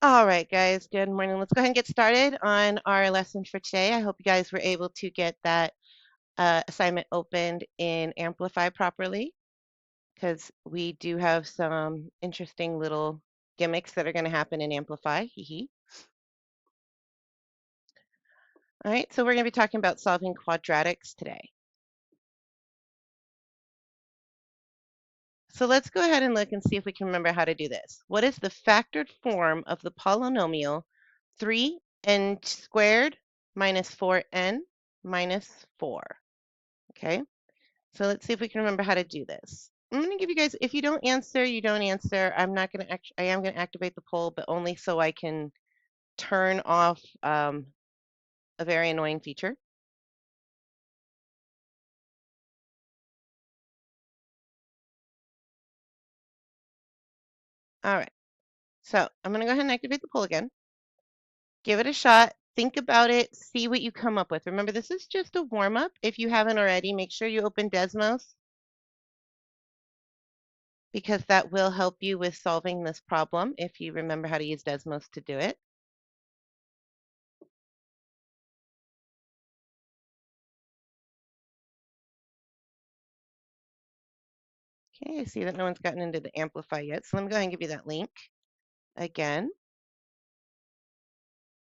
All right, guys, good morning. Let's go ahead and get started on our lesson for today. I hope you guys were able to get that assignment opened in Amplify properly because we do have some interesting little gimmicks that are going to happen in Amplify. Hee hee. All right, so we're going to be talking about solving quadratics today. So let's go ahead and look and see if we can remember how to do this. What is the factored form of the polynomial 3n squared minus 4n minus 4? Okay, so let's see if we can remember how to do this. I'm going to give you guys, if you don't answer, you don't answer. I'm not going to, I am going to activate the poll, but only so I can turn off a very annoying feature. All right, so I'm going to go ahead and activate the poll again. Give it a shot. Think about it. See what you come up with. Remember, this is just a warm up. If you haven't already, make sure you open Desmos because that will help you with solving this problem if you remember how to use Desmos to do it. Okay, I see that no one's gotten into the Amplify yet, so let me go ahead and give you that link again.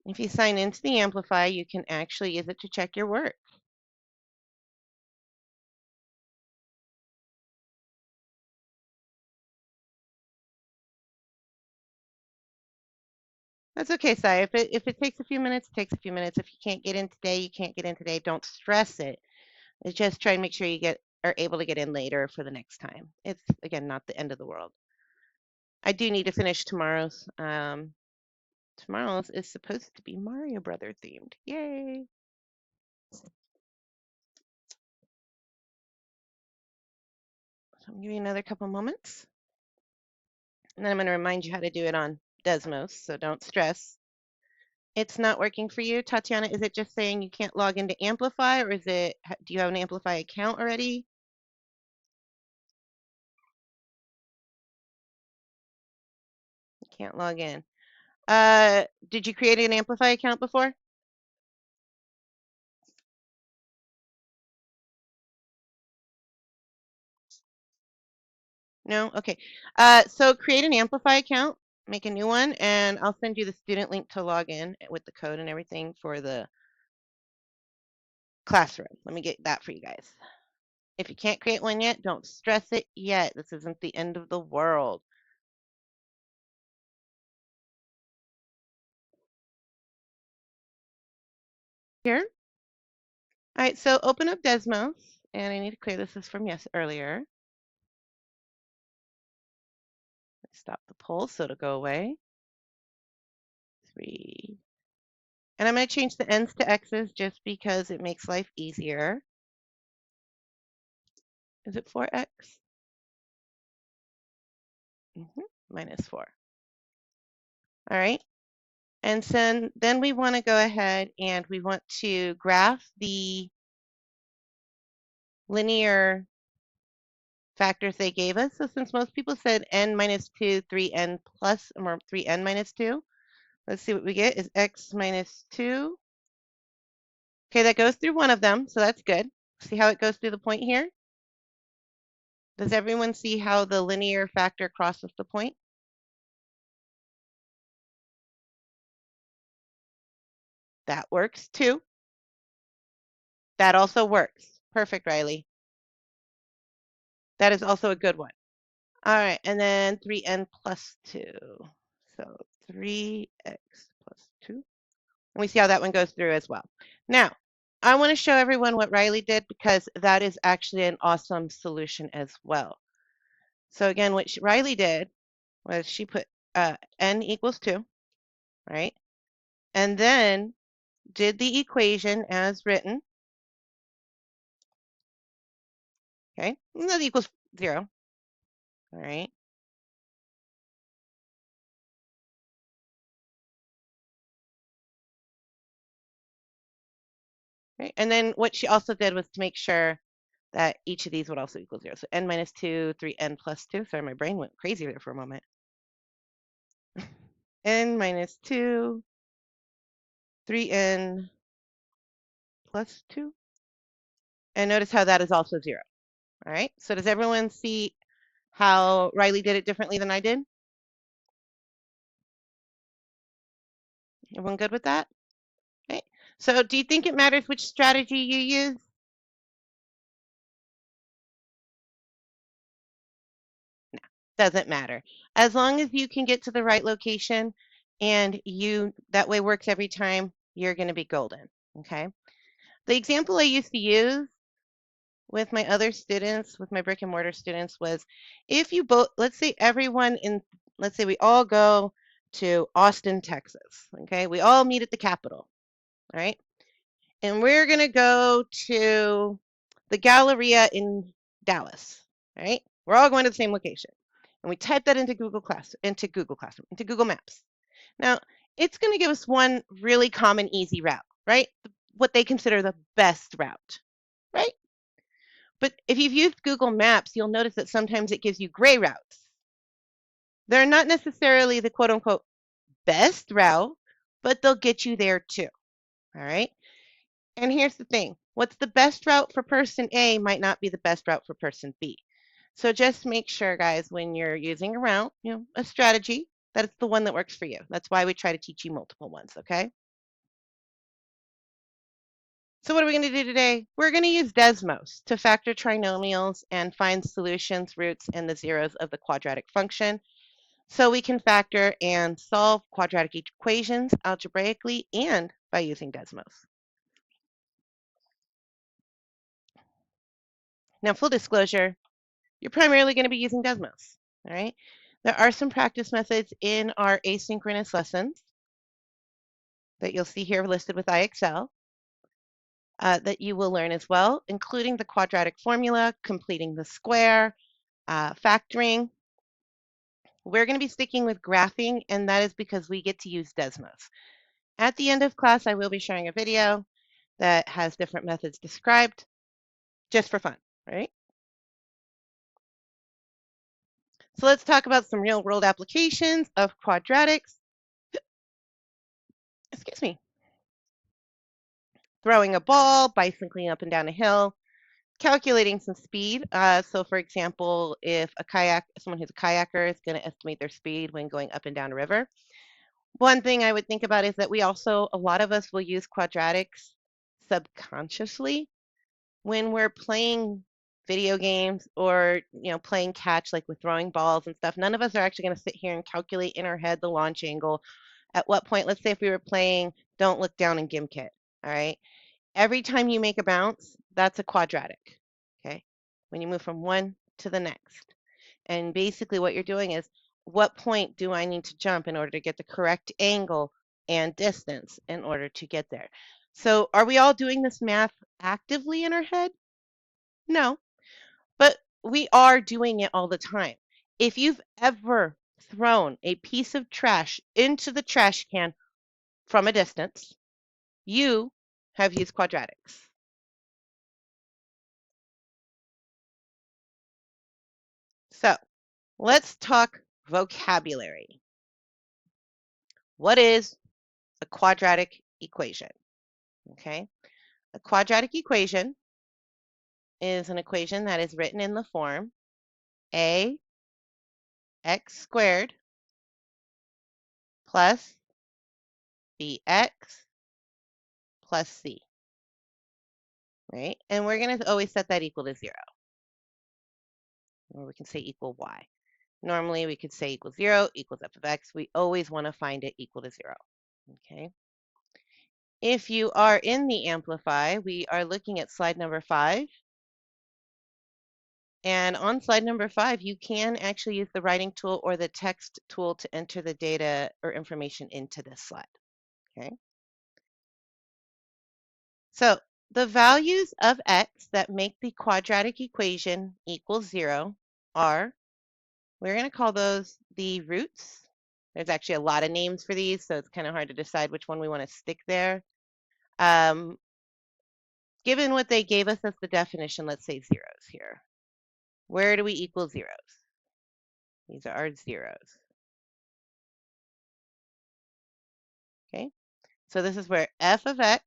If you sign into the Amplify, you can actually use it to check your work. That's okay, Sai. If it takes a few minutes, it takes a few minutes. If you can't get in today, you can't get in today. Don't stress it. It's just try and make sure you are able to get in later for the next time. It's again not the end of the world. I do need to finish tomorrow's. Tomorrow's is supposed to be Mario Brother themed. Yay! So I'm gonna give you another couple moments. And then I'm going to remind you how to do it on Desmos, so don't stress. It's not working for you, Tatiana. Is it just saying you can't log into Amplify, or do you have an Amplify account already? You can't log in. Did you create an Amplify account before? No? Okay. So create an Amplify account, make a new one, and I'll send you the student link to log in with the code and everything for the classroom. Let me get that for you guys. If you can't create one yet, don't stress it yet. This isn't the end of the world. Here. All right, so open up Desmos, and I need to clear this is from earlier. Stop the poll so it'll go away. 3. And I'm going to change the n's to x's just because it makes life easier. Is it 4x? Minus 4. All right. And then we want to go ahead and we want to graph the linear factors they gave us. So since most people said n minus 2, 3n plus, or 3n minus 2, let's see what we get is x minus 2. Okay, that goes through one of them, so that's good. See how it goes through the point here? Does everyone see how the linear factor crosses the point? That works too. That also works. Perfect, Riley. That is also a good one. All right, and then 3n plus 2. So 3x plus 2. And we see how that one goes through as well. Now, I want to show everyone what Riley did because that is actually an awesome solution as well. So again, what Riley did was she put n equals 2, right? And then did the equation as written. Okay, that equals 0. All right. Right. And then what she also did was to make sure that each of these would also equal 0. So n minus 2, 3n plus 2. Sorry, my brain went crazy there for a moment. n minus 2, 3n plus 2. And notice how that is also 0. All right, so does everyone see how Riley did it differently than I did? Everyone good with that? Okay, so do you think it matters which strategy you use? No, doesn't matter. As long as you can get to the right location and that way works every time, you're going to be golden. Okay. The example I used to use with my other students, with my brick and mortar students, was if you both, let's say let's say we all go to Austin, Texas. Okay. We all meet at the Capitol. All right. And we're going to go to the Galleria in Dallas. All right. We're all going to the same location. And we type that into Google Classroom, into Google Maps. Now, it's going to give us one really common, easy route, right? What they consider the best route, right? But if you've used Google Maps, you'll notice that sometimes it gives you gray routes. They're not necessarily the quote unquote best route, but they'll get you there too. All right. And here's the thing, what's the best route for person A might not be the best route for person B. So just make sure, guys, when you're using a route, a strategy, that it's the one that works for you. That's why we try to teach you multiple ones, okay? So what are we going to do today? We're going to use Desmos to factor trinomials and find solutions, roots, and the zeros of the quadratic function. So we can factor and solve quadratic equations algebraically and by using Desmos. Now, full disclosure, you're primarily going to be using Desmos, all right? There are some practice methods in our asynchronous lessons that you'll see here listed with IXL that you will learn as well, including the quadratic formula, completing the square, factoring. We're going to be sticking with graphing, and that is because we get to use Desmos. At the end of class, I will be sharing a video that has different methods described just for fun, right? So let's talk about some real world applications of quadratics. Excuse me. Throwing a ball, bicycling up and down a hill, calculating some speed. So for example, if someone who's a kayaker is going to estimate their speed when going up and down a river. One thing I would think about is that a lot of us will use quadratics subconsciously when we're playing video games or playing catch, like with throwing balls and stuff. None of us are actually going to sit here and calculate in our head the launch angle. At what point, let's say if we were playing Don't Look Down in Gimkit, all right? Every time you make a bounce, that's a quadratic, okay? When you move from one to the next. And basically what you're doing is, what point do I need to jump in order to get the correct angle and distance in order to get there? So are we all doing this math actively in our head? No, but we are doing it all the time. If you've ever thrown a piece of trash into the trash can from a distance, you have used quadratics. So let's talk vocabulary. What is a quadratic equation? Okay, a quadratic equation is an equation that is written in the form ax squared plus bx plus c, right? And we're going to always set that equal to 0, or we can say equal y. Normally we could say equals 0 equals f of x. We always want to find it equal to 0, okay? If you are in the Amplify, we are looking at slide number 5. And on slide number 5, you can actually use the writing tool or the text tool to enter the data or information into this slide, okay? So the values of x that make the quadratic equation equal 0 are, we're going to call those the roots. There's actually a lot of names for these, so it's kind of hard to decide which one we want to stick there. Given what they gave us as the definition, let's say zeros here. Where do we equal zeros? These are our zeros. So this is where f of x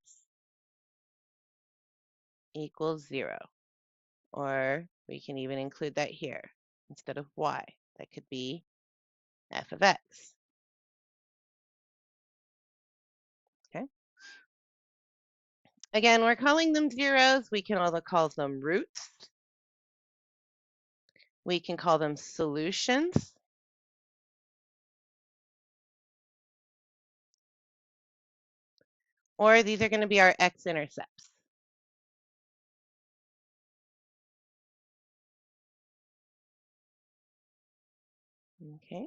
equals 0. Or we can even include that here instead of y. That could be f of x. Okay. Again, we're calling them zeros. We can also call them roots. We can call them solutions. Or these are going to be our x-intercepts. Okay.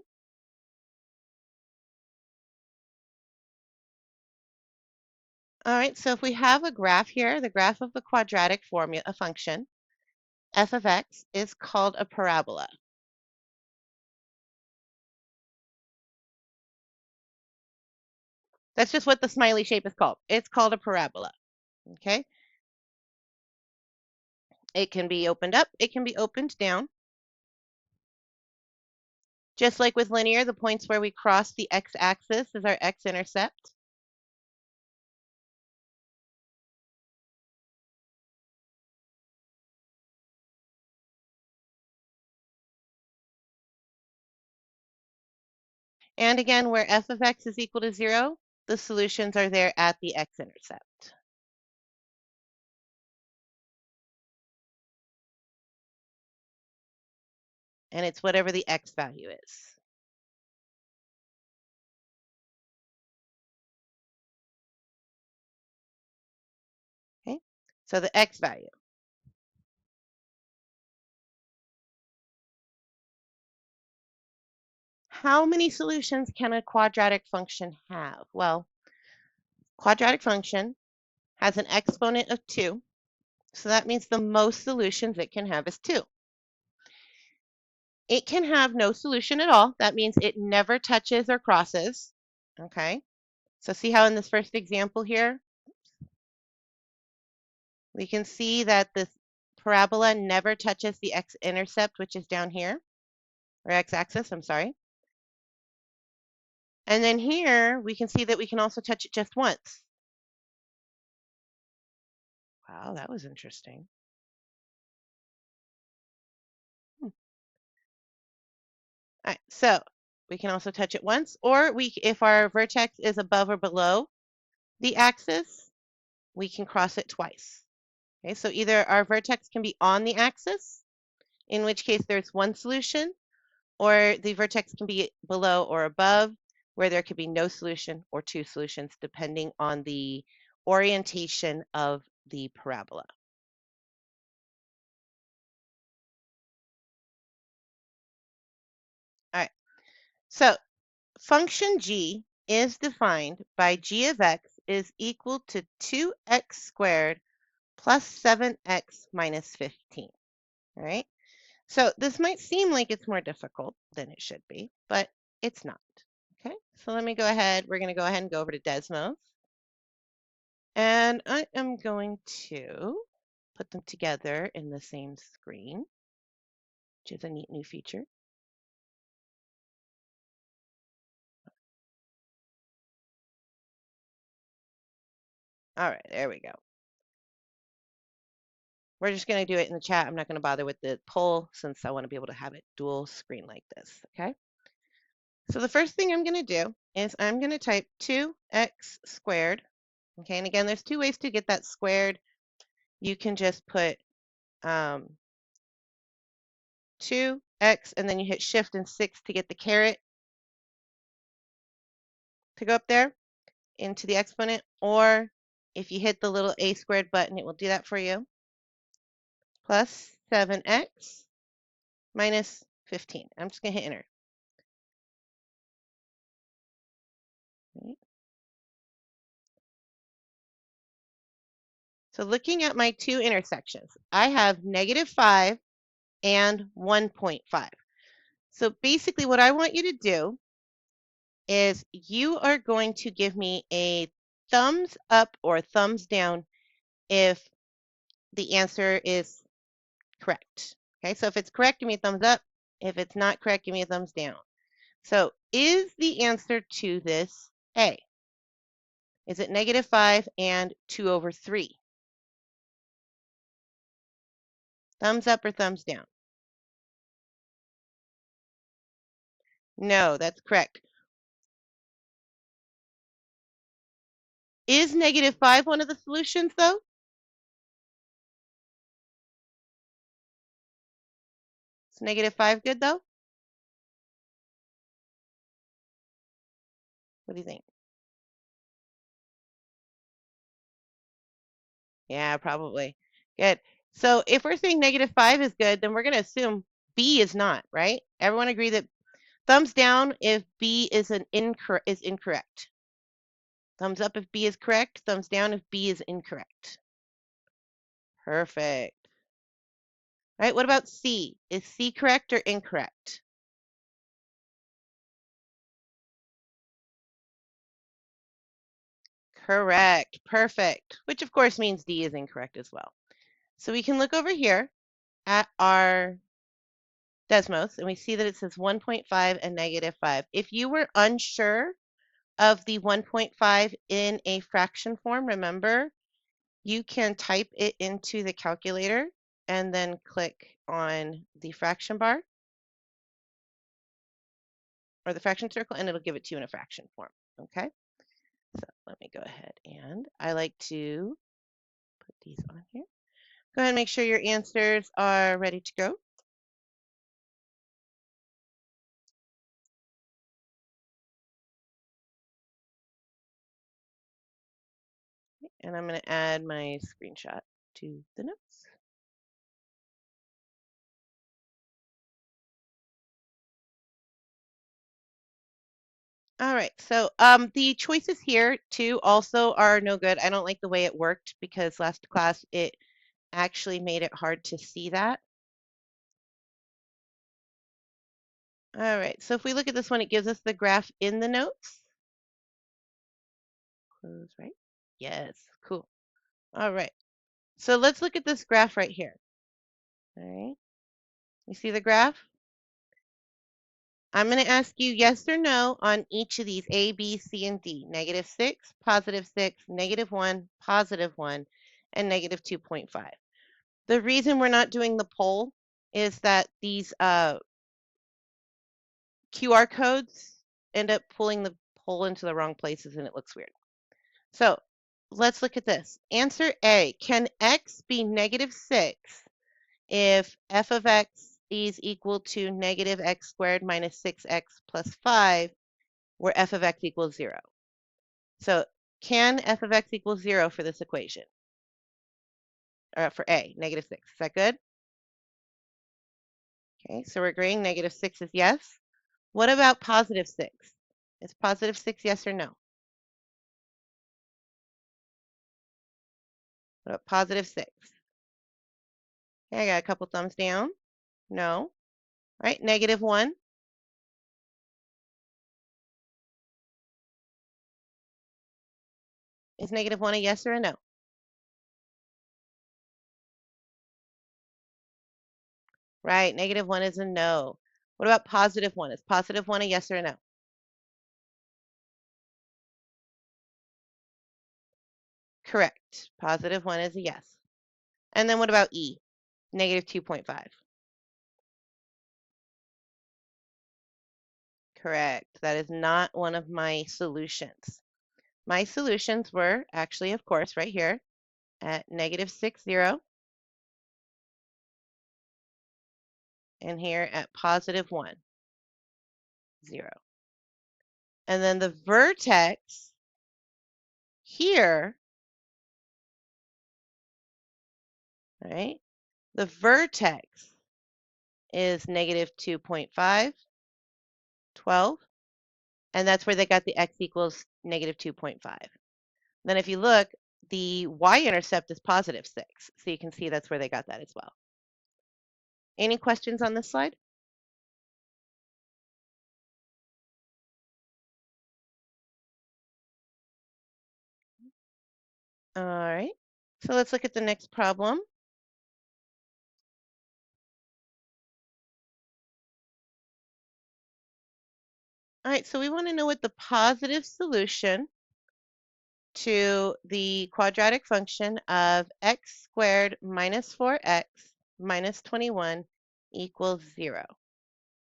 All right, so if we have a graph here, the graph of the quadratic formula, a function, f of x is called a parabola. That's just what the smiley shape is called. It's called a parabola. Okay. It can be opened up. It can be opened down. Just like with linear, the points where we cross the x-axis is our x-intercept. And again, where f of x is equal to 0, the solutions are there at the x-intercept. And it's whatever the x value is. Okay, so the x value. How many solutions can a quadratic function have? Well, quadratic function has an exponent of 2, so that means the most solutions it can have is 2. It can have no solution at all. That means it never touches or crosses. Okay, so see how in this first example here, we can see that this parabola never touches the x-intercept, which is down here, or x-axis, I'm sorry. And then here, we can see that we can also touch it just once. Wow, that was interesting. All right, so we can also touch it once, or if our vertex is above or below the axis, we can cross it twice. Okay, so either our vertex can be on the axis, in which case there's one solution, or the vertex can be below or above, where there could be no solution or two solutions, depending on the orientation of the parabola. All right, so function g is defined by g of x is equal to 2x squared plus 7x minus 15. All right, so this might seem like it's more difficult than it should be, but it's not. Okay, so let me go ahead. We're going to go ahead and go over to Desmos. And I am going to put them together in the same screen, which is a neat new feature. All right, there we go. We're just going to do it in the chat. I'm not going to bother with the poll since I want to be able to have it dual screen like this, okay? So the first thing I'm going to do is I'm going to type 2x squared, okay? And again, there's two ways to get that squared. You can just put 2x and then you hit shift and 6 to get the caret to go up there into the exponent, or if you hit the little a squared button, it will do that for you. Plus 7x minus 15. I'm just going to hit enter. Okay. So looking at my two intersections, I have -5 and 1.5. So basically what I want you to do is you are going to give me a thumbs up or thumbs down if the answer is correct. Okay, so if it's correct, give me a thumbs up. If it's not correct, give me a thumbs down. So is the answer to this A? Is it -5 and 2 over 3? Thumbs up or thumbs down? No, that's correct. Is -5 one of the solutions, though? Is -5 good, though? What do you think? Yeah, probably. Good. So if we're saying -5 is good, then we're going to assume B is not, right? Everyone agree that thumbs down if B is incorrect. Thumbs up if B is correct. Thumbs down if B is incorrect. Perfect. All right, what about C? Is C correct or incorrect? Correct. Perfect. Which of course means D is incorrect as well. So we can look over here at our Desmos and we see that it says 1.5 and -5. If you were unsure of the 1.5 in a fraction form, remember, you can type it into the calculator and then click on the fraction bar or the fraction circle and it'll give it to you in a fraction form. Okay, so let me go ahead and I like to put these on here. Go ahead and make sure your answers are ready to go. And I'm going to add my screenshot to the notes. All right, so the choices here too also are no good. I don't like the way it worked because last class it actually made it hard to see that. All right, so if we look at this one, it gives us the graph in the notes. Close, right? Yes, cool. All right, so let's look at this graph right here. All right, you see the graph? I'm going to ask you yes or no on each of these A, B, C, and D. -6, +6, -1, +1, and -2.5. The reason we're not doing the poll is that these QR codes end up pulling the poll into the wrong places and it looks weird. So let's look at this. Answer A, can x be -6 if f of x is equal to -x squared minus 6x plus 5, where f of x equals 0? So can f of x equal 0 for this equation? For A, -6. Is that good? Okay, so we're agreeing -6 is yes. What about +6? Is +6 yes or no? What about +6? Okay, I got a couple thumbs down. No. Right, -1. Is -1 a yes or a no? Right, -1 is a no. What about +1? Is +1 a yes or a no? Correct. +1 is a yes. And then what about E? -2.5. Correct. That is not one of my solutions. My solutions were actually, of course, right here at -6, 0, and here at +1, 0. And then the vertex here, right? The vertex is -2.5, 12, and that's where they got the x equals -2.5. Then if you look, the y-intercept is +6, so you can see that's where they got that as well. Any questions on this slide? All right, so let's look at the next problem. All right, so we want to know what the positive solution to the quadratic function of x squared minus 4x minus 21 equals 0.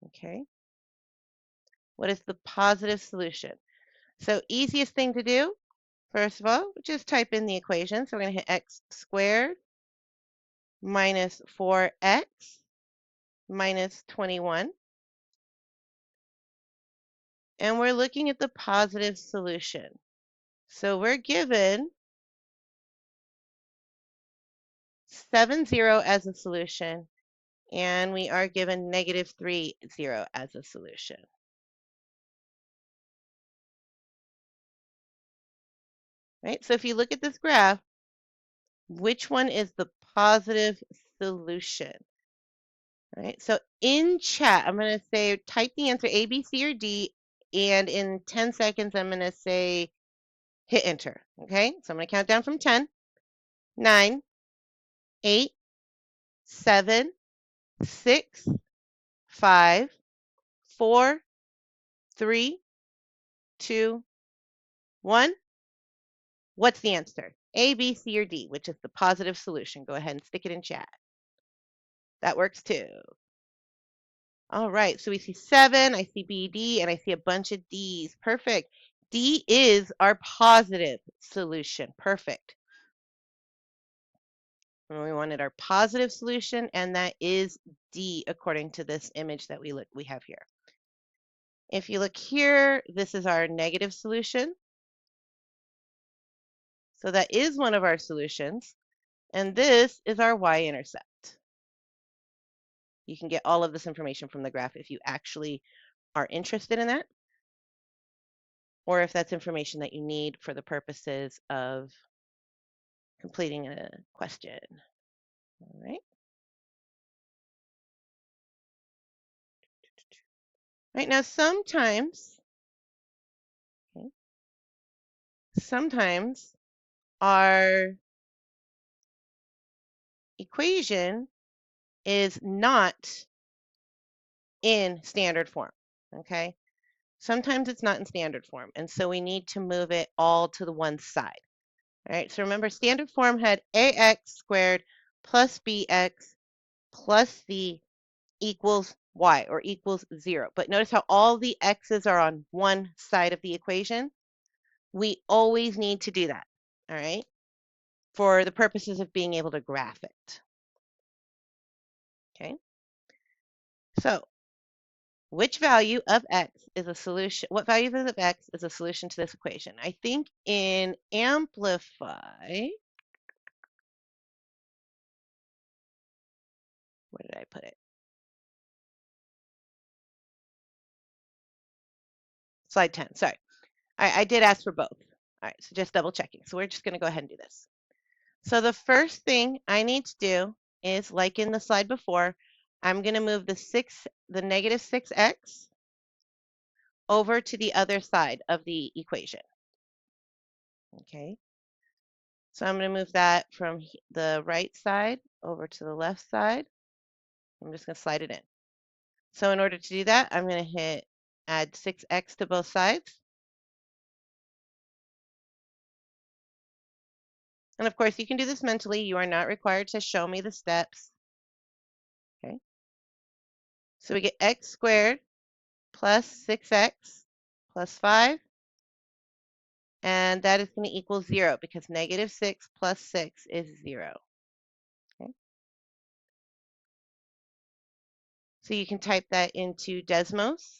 Okay. What is the positive solution? So easiest thing to do, first of all, just type in the equation. So we're going to hit x squared minus 4x minus 21. And we're looking at the positive solution. So we're given 7, 0 as a solution, and we are given negative 3, 0 as a solution. Right? So if you look at this graph, which one is the positive solution? Right? So in chat, I'm going to say type the answer A, B, C, or D, and in 10 seconds, I'm going to say hit enter. Okay? So I'm going to count down from 10, 9, 8, 7, 6, 5, 4, 3, 2, 1. What's the answer? A, B, C, or D, which is the positive solution? Go ahead and stick it in chat. That works too. All right, so we see 7, I see B, D, and I see a bunch of Ds. Perfect. D is our positive solution. Perfect. And we wanted our positive solution, and that is D according to this image that we have here. If you look here, this is our negative solution. So that is one of our solutions. And this is our y-intercept. You can get all of this information from the graph if you actually are interested in that, or if that's information that you need for the purposes of completing a question. All right. Right now, sometimes our equation is not in standard form. Okay. Sometimes it's not in standard form, and so we need to move it all to the one side. All right, so remember standard form had ax squared plus bx plus c equals y, or equals 0. But notice how all the x's are on one side of the equation? We always need to do that, all right, for the purposes of being able to graph it. Okay, so which value of x is a solution? What value of x is a solution to this equation? I think in amplify, where did I put it? Slide 10, sorry. I did ask for both. All right, so just double checking. So we're just going to go ahead and do this. So the first thing I need to do is, like in the slide before, I'm going to move the negative 6x over to the other side of the equation. Okay. So I'm going to move that from the right side over to the left side. I'm just going to slide it in. So in order to do that, I'm going to hit add 6x to both sides. And of course, you can do this mentally. You are not required to show me the steps. Okay. So we get x squared plus 6x plus 5. And that is going to equal 0 because negative 6 plus 6 is 0. Okay. So you can type that into Desmos.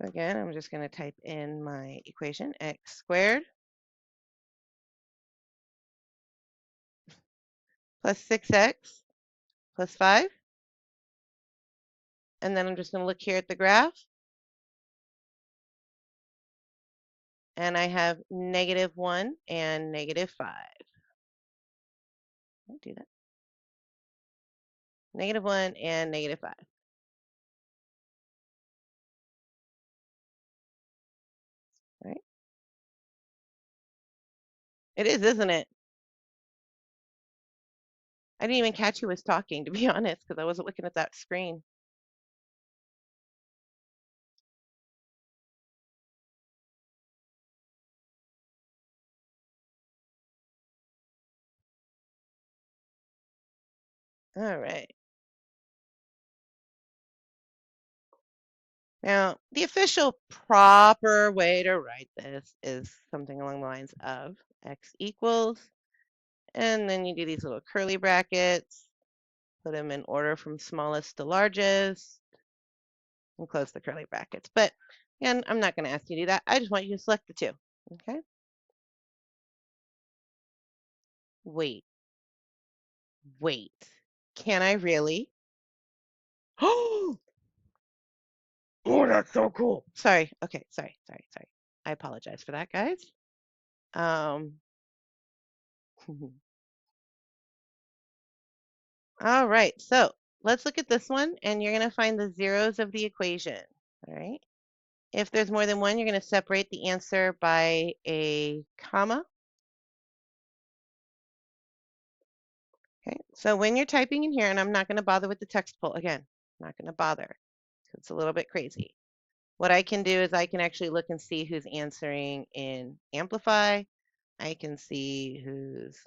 Again, I'm just going to type in my equation, x squared plus 6x plus 5. And then I'm just going to look here at the graph. And I have negative 1 and negative 5. I'll do that. Negative 1 and negative 5. Right? It is, isn't it? I didn't even catch who was talking, to be honest, because I wasn't looking at that screen. All right. Now, the official proper way to write this is something along the lines of x equals, and then you do these little curly brackets, put them in order from smallest to largest, and close the curly brackets. But again, I'm not going to ask you to do that. I just want you to select the two. Okay? Wait. Can I really? Oh, that's so cool. Sorry. Okay. Sorry. I apologize for that, guys. Um, all right. So let's look at this one, and you're going to find the zeros of the equation. All right. If there's more than one, you're going to separate the answer by a comma. Okay. So when you're typing in here, and I'm not going to bother with the text pull again, I'm not going to bother. It's a little bit crazy. What I can do is I can actually look and see who's answering in Amplify. I can see who's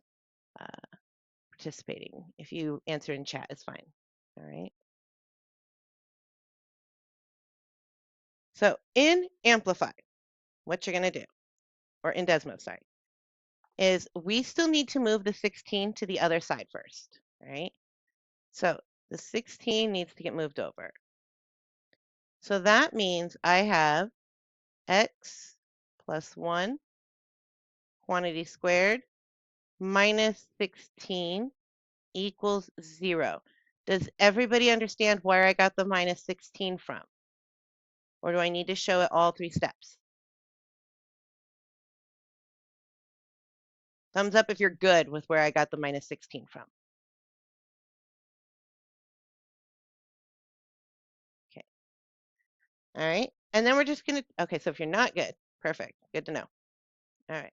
participating. If you answer in chat, it's fine. All right. So in Amplify, what you're going to do, or in Desmo, sorry, is we still need to move the 16 to the other side first. All right. So the 16 needs to get moved over. So that means I have x plus 1 quantity squared minus 16 equals 0. Does everybody understand where I got the minus 16 from? Or do I need to show it all 3 steps? Thumbs up if you're good with where I got the minus 16 from. Okay. All right. And then we're just going to, okay, so if you're not good, perfect. Good to know. All right.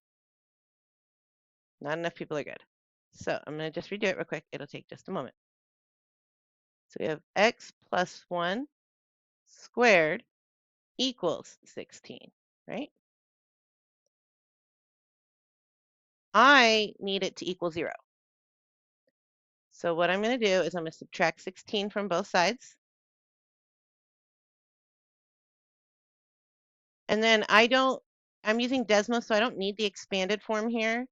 Not enough people are good. So I'm going to just redo it real quick. It'll take just a moment. So we have x plus 1 squared equals 16, right? I need it to equal 0. So what I'm going to do is I'm going to subtract 16 from both sides. And then I'm using Desmo, so I don't need the expanded form here.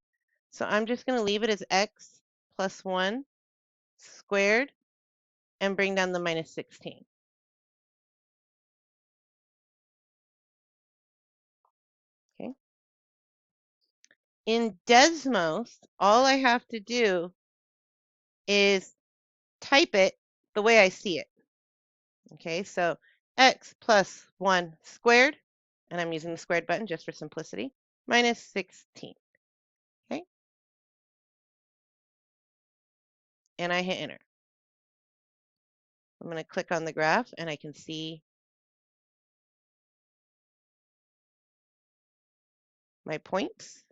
So I'm just going to leave it as x plus 1 squared and bring down the minus 16. Okay. In Desmos, all I have to do is type it the way I see it. Okay, so x plus 1 squared, and I'm using the squared button just for simplicity, minus 16. Okay, and I hit enter. I'm going to click on the graph, and I can see my points.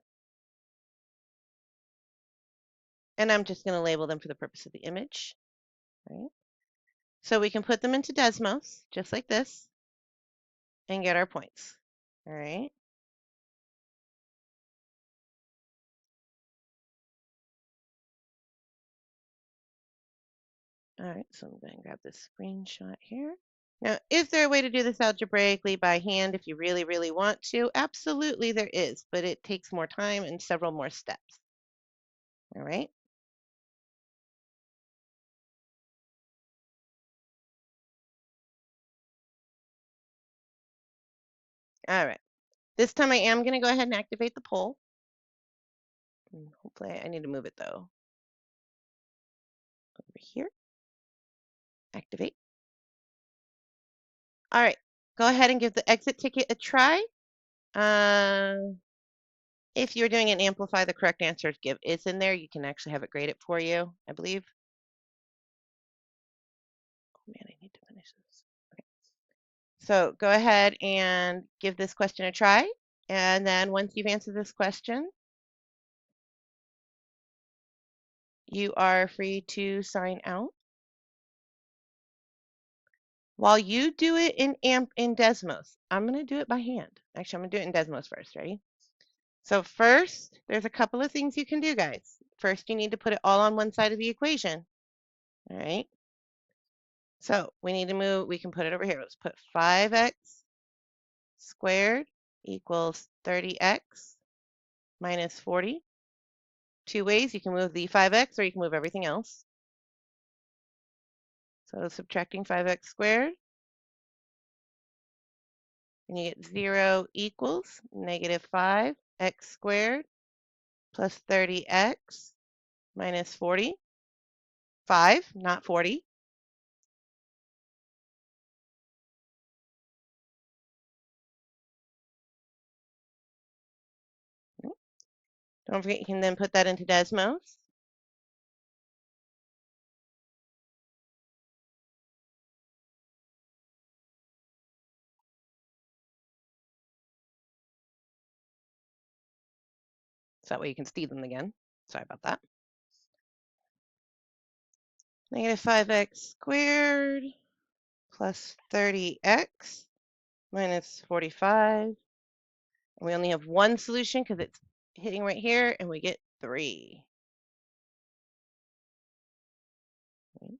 And I'm just going to label them for the purpose of the image. Right? So we can put them into Desmos, just like this, and get our points. All right. All right, so I'm going to grab this screenshot here. Now, is there a way to do this algebraically by hand if you really, really want to? Absolutely there is, but it takes more time and several more steps. All right. All right. This time I am going to go ahead and activate the poll. And hopefully I need to move it though. Over here. Activate. All right. Go ahead and give the exit ticket a try. If you're doing an amplify, the correct answer is in there. You can actually have it grade it for you, I believe. Oh man, I need to finish this. Okay. So go ahead and give this question a try. And then once you've answered this question, you are free to sign out. While you do it in Desmos, I'm going to do it by hand. Actually, I'm going to do it in Desmos first. Ready? So first, there's a couple of things you can do, guys. First, you need to put it all on one side of the equation. All right. So we need to move, we can put it over here. Let's put 5x squared equals 30x minus 40. Two ways, you can move the 5x or you can move everything else. So subtracting 5x squared, and you get 0 equals negative 5x squared plus 30x minus 40. 5, not 40. Don't forget, you can then put that into Desmos. So that way you can see them again. Sorry about that. Negative 5x squared plus 30x minus 45. And we only have one solution because it's hitting right here, and we get 3. Okay.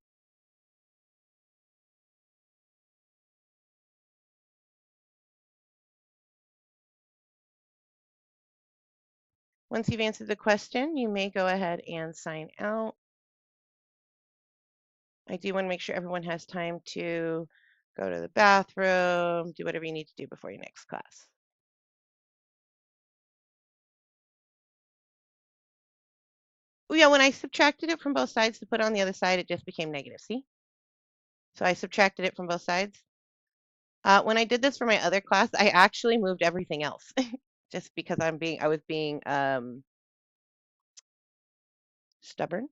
Once you've answered the question, you may go ahead and sign out. I do want to make sure everyone has time to go to the bathroom, do whatever you need to do before your next class. Oh yeah, when I subtracted it from both sides to put on the other side, it just became negative, see? So I subtracted it from both sides. When I did this for my other class, I actually moved everything else just because I was being stubborn.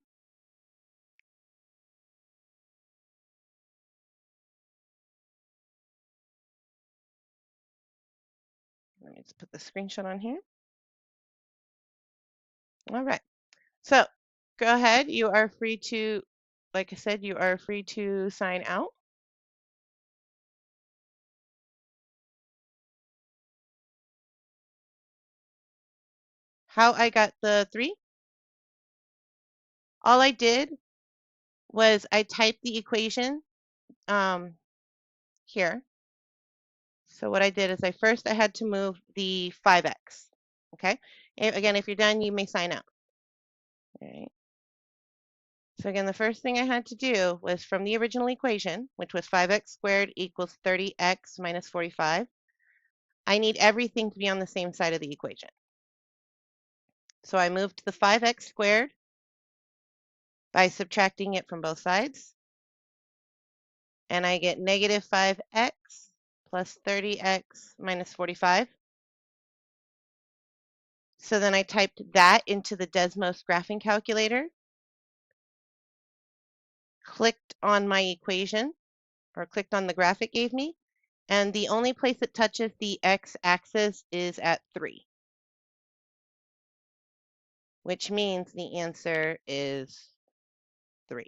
Let me just put the screenshot on here. All right. So go ahead. You are free to, like I said, you are free to sign out. How I got the 3? All I did was I typed the equation here. So what I did is I had to move the 5x. Okay. And again, if you're done, you may sign out. All right. So again, the first thing I had to do was from the original equation, which was 5x squared equals 30x minus 45. I need everything to be on the same side of the equation. So I moved the 5x squared by subtracting it from both sides. And I get negative 5x plus 30x minus 45. So then I typed that into the Desmos graphing calculator, clicked on my equation, or clicked on the graph it gave me, and the only place it touches the x-axis is at 3, which means the answer is 3.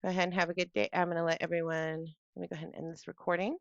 Go ahead and have a good day. I'm going to let everyone, let me go ahead and end this recording.